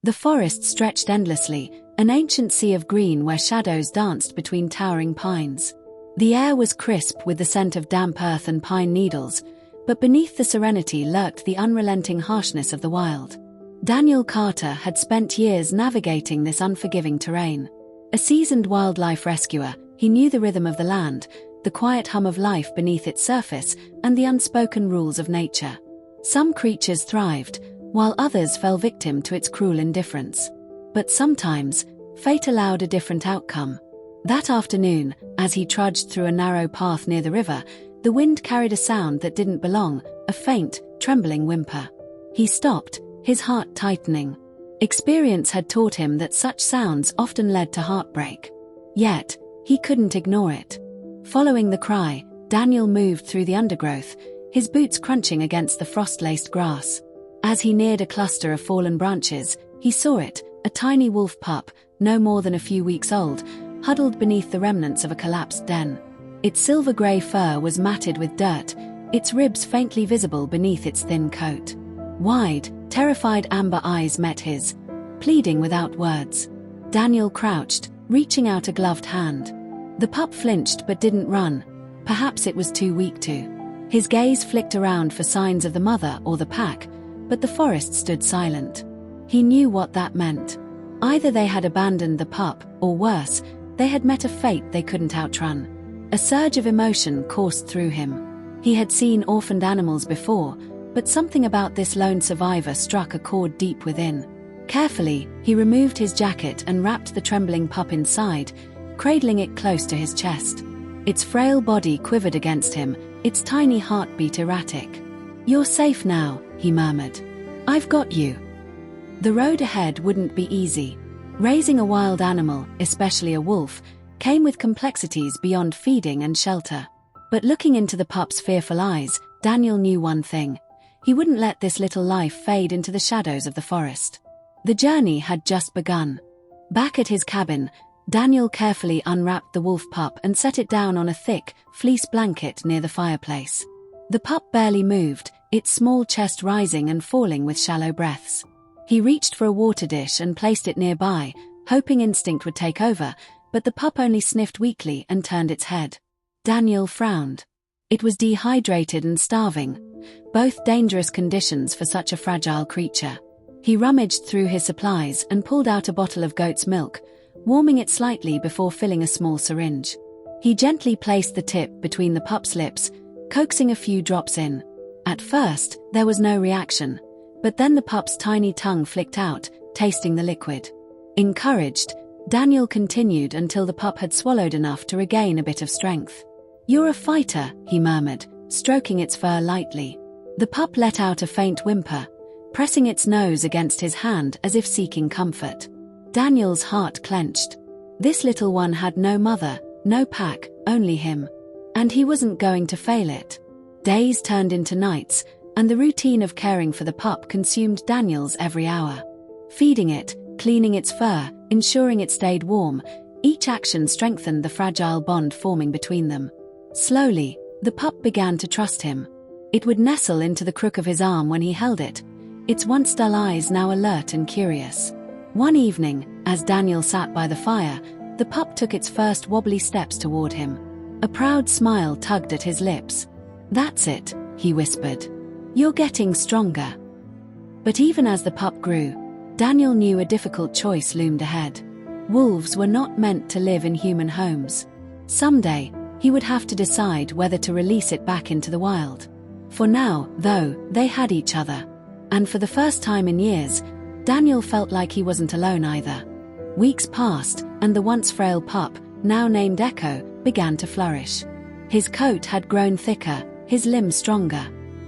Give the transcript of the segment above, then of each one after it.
The forest stretched endlessly, an ancient sea of green where shadows danced between towering pines. The air was crisp with the scent of damp earth and pine needles, but beneath the serenity lurked the unrelenting harshness of the wild. Daniel Carter had spent years navigating this unforgiving terrain. A seasoned wildlife rescuer, he knew the rhythm of the land, the quiet hum of life beneath its surface, and the unspoken rules of nature. Some creatures thrived, while others fell victim to its cruel indifference. But sometimes, fate allowed a different outcome. That afternoon, as he trudged through a narrow path near the river, the wind carried a sound that didn't belong, a faint, trembling whimper. He stopped, his heart tightening. Experience had taught him that such sounds often led to heartbreak. Yet, he couldn't ignore it. Following the cry, Daniel moved through the undergrowth, his boots crunching against the frost-laced grass. As he neared a cluster of fallen branches, he saw it, a tiny wolf pup, no more than a few weeks old, huddled beneath the remnants of a collapsed den. Its silver-grey fur was matted with dirt, its ribs faintly visible beneath its thin coat. Wide, terrified amber eyes met his, pleading without words. Daniel crouched, reaching out a gloved hand. The pup flinched but didn't run. Perhaps it was too weak to. His gaze flicked around for signs of the mother or the pack, but the forest stood silent. He knew what that meant. Either they had abandoned the pup, or worse, they had met a fate they couldn't outrun. A surge of emotion coursed through him. He had seen orphaned animals before, but something about this lone survivor struck a chord deep within. Carefully, he removed his jacket and wrapped the trembling pup inside, cradling it close to his chest. Its frail body quivered against him, its tiny heartbeat erratic. "You're safe now," he murmured. "I've got you." The road ahead wouldn't be easy. Raising a wild animal, especially a wolf, came with complexities beyond feeding and shelter. But looking into the pup's fearful eyes, Daniel knew one thing. He wouldn't let this little life fade into the shadows of the forest. The journey had just begun. Back at his cabin, Daniel carefully unwrapped the wolf pup and set it down on a thick, fleece blanket near the fireplace. The pup barely moved, its small chest rising and falling with shallow breaths. He reached for a water dish and placed it nearby, hoping instinct would take over, but the pup only sniffed weakly and turned its head. Daniel frowned. It was dehydrated and starving, both dangerous conditions for such a fragile creature. He rummaged through his supplies and pulled out a bottle of goat's milk, warming it slightly before filling a small syringe. He gently placed the tip between the pup's lips, coaxing a few drops in. At first, there was no reaction, but then the pup's tiny tongue flicked out, tasting the liquid. Encouraged, Daniel continued until the pup had swallowed enough to regain a bit of strength. "You're a fighter," he murmured, stroking its fur lightly. The pup let out a faint whimper, pressing its nose against his hand as if seeking comfort. Daniel's heart clenched. This little one had no mother, no pack, only him. And he wasn't going to fail it. Days turned into nights, and the routine of caring for the pup consumed Daniel's every hour. Feeding it, cleaning its fur, ensuring it stayed warm, each action strengthened the fragile bond forming between them. Slowly, the pup began to trust him. It would nestle into the crook of his arm when he held it, its once dull eyes now alert and curious. One evening, as Daniel sat by the fire, the pup took its first wobbly steps toward him. A proud smile tugged at his lips. "That's it," he whispered. "You're getting stronger." But even as the pup grew, Daniel knew a difficult choice loomed ahead. Wolves were not meant to live in human homes. Someday, he would have to decide whether to release it back into the wild. For now, though, they had each other. And for the first time in years, Daniel felt like he wasn't alone either. Weeks passed, and the once frail pup, now named Echo, began to flourish. His coat had grown thicker, his limbs stronger.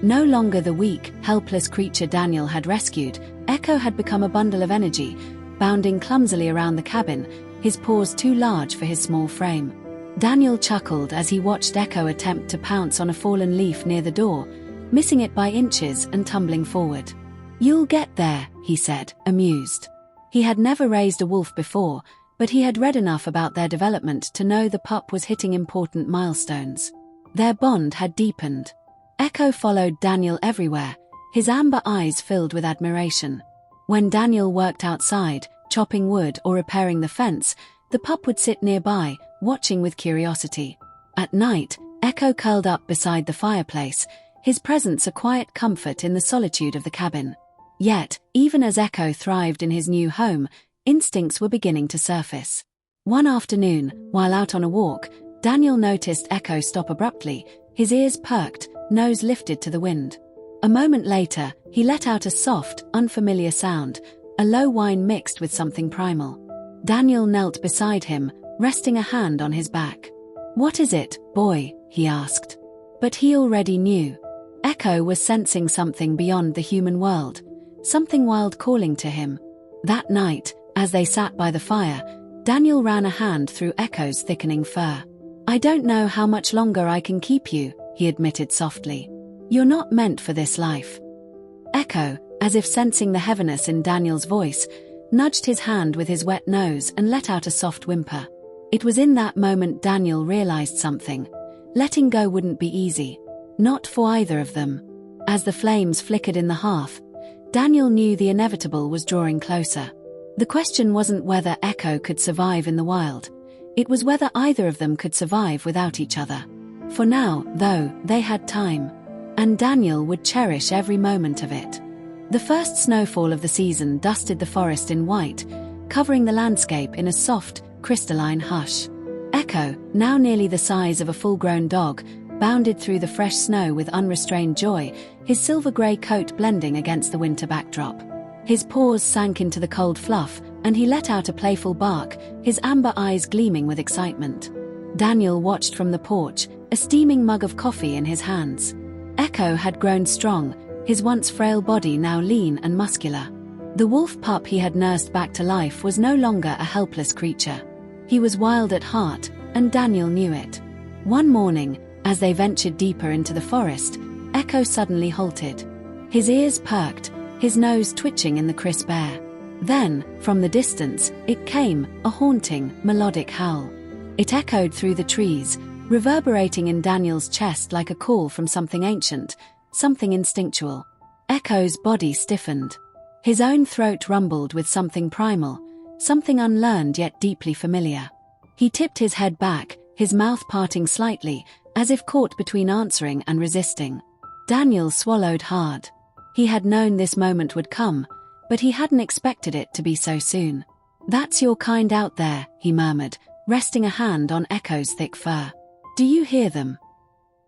No longer the weak, helpless creature Daniel had rescued, Echo had become a bundle of energy, bounding clumsily around the cabin, his paws too large for his small frame. Daniel chuckled as he watched Echo attempt to pounce on a fallen leaf near the door, missing it by inches and tumbling forward. "You'll get there," he said, amused. He had never raised a wolf before, but he had read enough about their development to know the pup was hitting important milestones. Their bond had deepened. Echo followed Daniel everywhere, his amber eyes filled with admiration. When Daniel worked outside, chopping wood or repairing the fence, the pup would sit nearby, watching with curiosity. At night, Echo curled up beside the fireplace, his presence a quiet comfort in the solitude of the cabin. Yet, even as Echo thrived in his new home, instincts were beginning to surface. One afternoon, while out on a walk, Daniel noticed Echo stop abruptly, his ears perked, nose lifted to the wind. A moment later, he let out a soft, unfamiliar sound, a low whine mixed with something primal. Daniel knelt beside him, resting a hand on his back. "What is it, boy?" he asked. But he already knew. Echo was sensing something beyond the human world, something wild calling to him. That night, as they sat by the fire, Daniel ran a hand through Echo's thickening fur. "I don't know how much longer I can keep you," he admitted softly. "You're not meant for this life." Echo, as if sensing the heaviness in Daniel's voice, nudged his hand with his wet nose and let out a soft whimper. It was in that moment Daniel realized something. Letting go wouldn't be easy. Not for either of them. As the flames flickered in the hearth, Daniel knew the inevitable was drawing closer. The question wasn't whether Echo could survive in the wild. It was whether either of them could survive without each other. For now, though, they had time. And Daniel would cherish every moment of it. The first snowfall of the season dusted the forest in white, covering the landscape in a soft, crystalline hush. Echo, now nearly the size of a full-grown dog, bounded through the fresh snow with unrestrained joy, his silver-grey coat blending against the winter backdrop. His paws sank into the cold fluff, and he let out a playful bark, his amber eyes gleaming with excitement. Daniel watched from the porch, a steaming mug of coffee in his hands. Echo had grown strong, his once frail body now lean and muscular. The wolf pup he had nursed back to life was no longer a helpless creature. He was wild at heart, and Daniel knew it. One morning, as they ventured deeper into the forest, Echo suddenly halted. His ears perked, his nose twitching in the crisp air. Then, from the distance, it came, a haunting, melodic howl. It echoed through the trees, reverberating in Daniel's chest like a call from something ancient, something instinctual. Echo's body stiffened. His own throat rumbled with something primal, something unlearned yet deeply familiar. He tipped his head back, his mouth parting slightly, as if caught between answering and resisting. Daniel swallowed hard. He had known this moment would come, but he hadn't expected it to be so soon. "That's your kind out there," he murmured, resting a hand on Echo's thick fur. "Do you hear them?"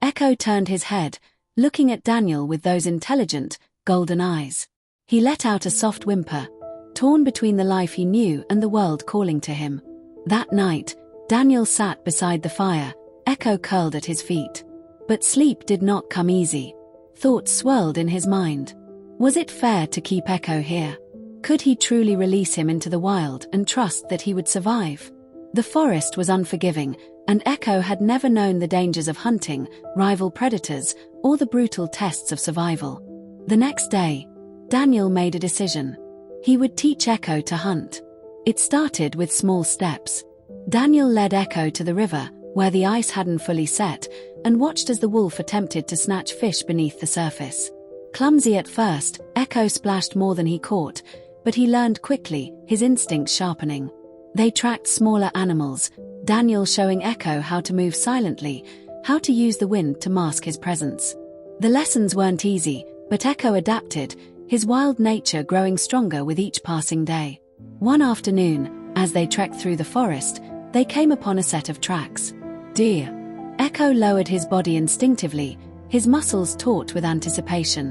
Echo turned his head, looking at Daniel with those intelligent, golden eyes. He let out a soft whimper, torn between the life he knew and the world calling to him. That night, Daniel sat beside the fire, Echo curled at his feet. But sleep did not come easy. Thoughts swirled in his mind. Was it fair to keep Echo here? Could he truly release him into the wild and trust that he would survive? The forest was unforgiving, and Echo had never known the dangers of hunting, rival predators, or the brutal tests of survival. The next day, Daniel made a decision. He would teach Echo to hunt. It started with small steps. Daniel led Echo to the river, where the ice hadn't fully set, and watched as the wolf attempted to snatch fish beneath the surface. Clumsy at first, Echo splashed more than he caught, but he learned quickly, his instincts sharpening. They tracked smaller animals, Daniel showing Echo how to move silently, how to use the wind to mask his presence. The lessons weren't easy, but Echo adapted, his wild nature growing stronger with each passing day. One afternoon, as they trekked through the forest, they came upon a set of tracks. Deer. Echo lowered his body instinctively, his muscles taut with anticipation.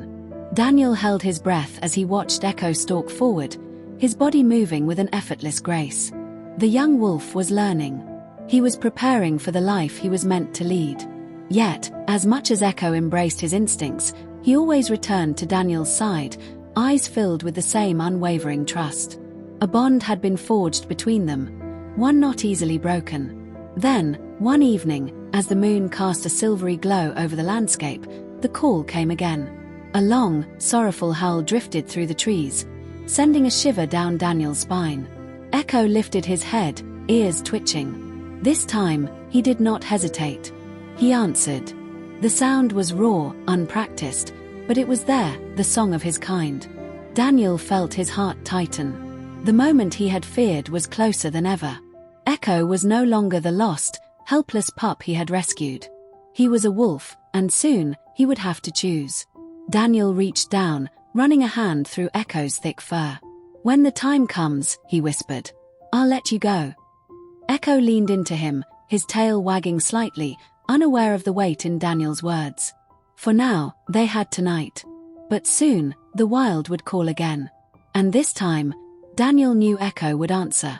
Daniel held his breath as he watched Echo stalk forward, his body moving with an effortless grace. The young wolf was learning. He was preparing for the life he was meant to lead. Yet, as much as Echo embraced his instincts, he always returned to Daniel's side, eyes filled with the same unwavering trust. A bond had been forged between them, one not easily broken. Then, one evening, as the moon cast a silvery glow over the landscape, the call came again. A long, sorrowful howl drifted through the trees, sending a shiver down Daniel's spine. Echo lifted his head, ears twitching. This time, he did not hesitate. He answered. The sound was raw, unpracticed, but it was there, the song of his kind. Daniel felt his heart tighten. The moment he had feared was closer than ever. Echo was no longer the lost, helpless pup he had rescued. He was a wolf, and soon, he would have to choose. Daniel reached down, running a hand through Echo's thick fur. "When the time comes," he whispered, "I'll let you go." Echo leaned into him, his tail wagging slightly, unaware of the weight in Daniel's words. For now, they had tonight. But soon, the wild would call again. And this time, Daniel knew Echo would answer.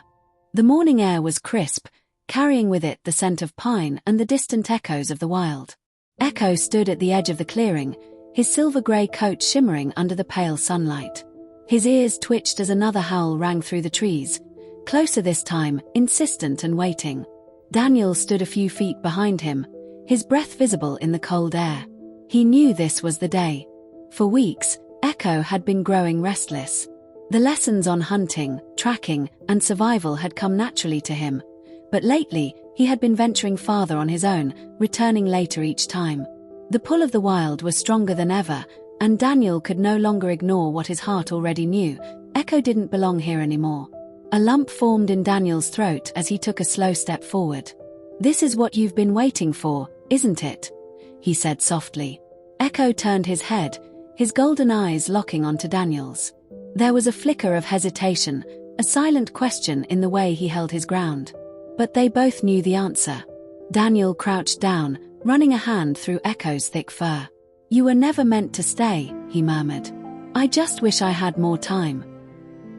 The morning air was crisp, carrying with it the scent of pine and the distant echoes of the wild. Echo stood at the edge of the clearing, his silver-grey coat shimmering under the pale sunlight. His ears twitched as another howl rang through the trees, closer this time, insistent and waiting. Daniel stood a few feet behind him, his breath visible in the cold air. He knew this was the day. For weeks, Echo had been growing restless. The lessons on hunting, tracking, and survival had come naturally to him, but lately, he had been venturing farther on his own, returning later each time. The pull of the wild was stronger than ever, and Daniel could no longer ignore what his heart already knew. Echo didn't belong here anymore. A lump formed in Daniel's throat as he took a slow step forward. "This is what you've been waiting for, isn't it?" he said softly. Echo turned his head, his golden eyes locking onto Daniel's. There was a flicker of hesitation, a silent question in the way he held his ground. But they both knew the answer. Daniel crouched down, running a hand through Echo's thick fur. "You were never meant to stay," he murmured. "I just wish I had more time."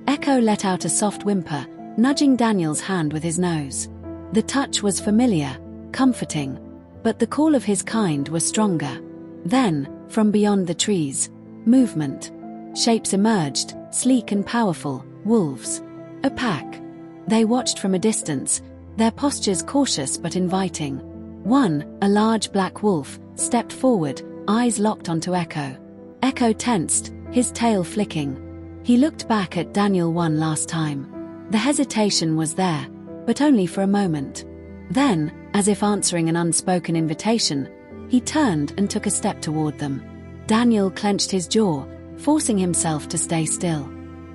Echo let out a soft whimper, nudging Daniel's hand with his nose. The touch was familiar, comforting, but the call of his kind was stronger. Then, from beyond the trees, movement. Shapes emerged, sleek and powerful, wolves. A pack. They watched from a distance, their postures cautious but inviting. One, a large black wolf, stepped forward, eyes locked onto Echo. Echo tensed, his tail flicking. He looked back at Daniel one last time. The hesitation was there, but only for a moment. Then, as if answering an unspoken invitation, he turned and took a step toward them. Daniel clenched his jaw, forcing himself to stay still.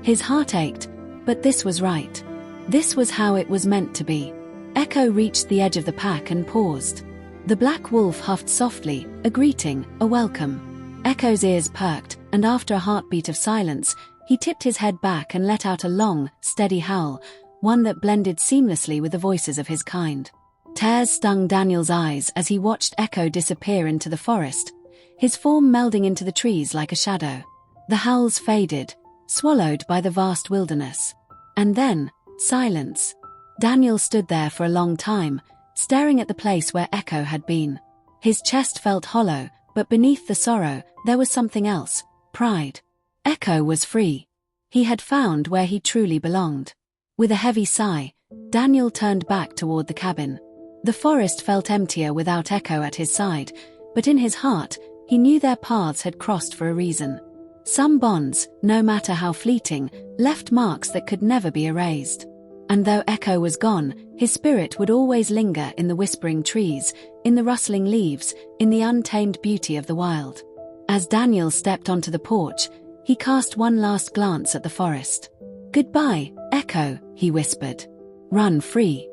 His heart ached, but this was right. This was how it was meant to be. Echo reached the edge of the pack and paused. The black wolf huffed softly, a greeting, a welcome. Echo's ears perked, and after a heartbeat of silence, he tipped his head back and let out a long, steady howl, one that blended seamlessly with the voices of his kind. Tears stung Daniel's eyes as he watched Echo disappear into the forest, his form melding into the trees like a shadow. The howls faded, swallowed by the vast wilderness. And then, silence. Daniel stood there for a long time, staring at the place where Echo had been. His chest felt hollow, but beneath the sorrow, there was something else, pride. Echo was free. He had found where he truly belonged. With a heavy sigh, Daniel turned back toward the cabin. The forest felt emptier without Echo at his side, but in his heart, he knew their paths had crossed for a reason. Some bonds, no matter how fleeting, left marks that could never be erased. And though Echo was gone, his spirit would always linger in the whispering trees, in the rustling leaves, in the untamed beauty of the wild. As Daniel stepped onto the porch, he cast one last glance at the forest. "Goodbye, Echo," he whispered. "Run free."